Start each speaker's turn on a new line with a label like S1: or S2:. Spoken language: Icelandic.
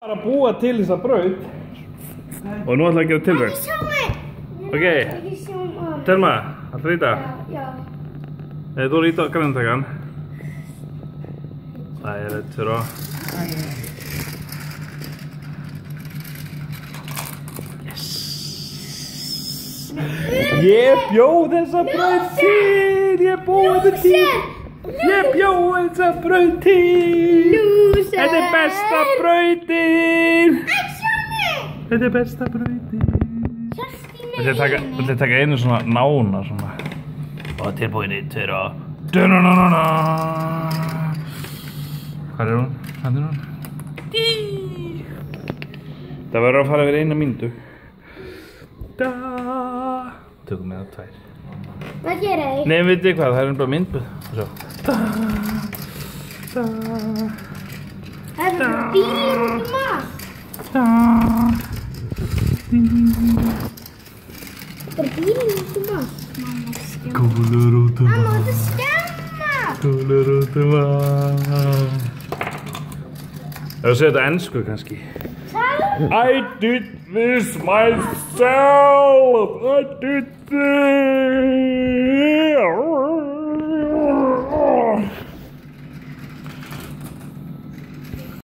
S1: Bara að búa til þessa brauð. Og nú ætla ég að gera tilraun. Ok, Telma, ætlar að íta?
S2: Já.
S1: Þú er að íta á græntakan. Það er eitt fyrir á. Yes! Ég bjóð þessa brauð til! Ég bjóð þetta til! Ég bjóð þessa brauð til! Þetta er besta brauðin! Þetta er besta brauðin! Þetta taka einu svona nána svona. Og tilbúinni til að... Da-na-na-na-na! Hvað er hún? Hvað er hún? Það verður að fara yfir 1 mínútu. Tökum við það 2.
S2: Hvað gera þið?
S1: Nei, veit ég hvað, það er bara myndböð. Svo.
S2: Það er bara bílir út allt. Það er bílir út allt.
S1: Kúlur út
S2: Mamma, þetta skemma.
S1: Kúlur út allt. Ef þú segir þetta ensku kannski. I did this myself! I did this!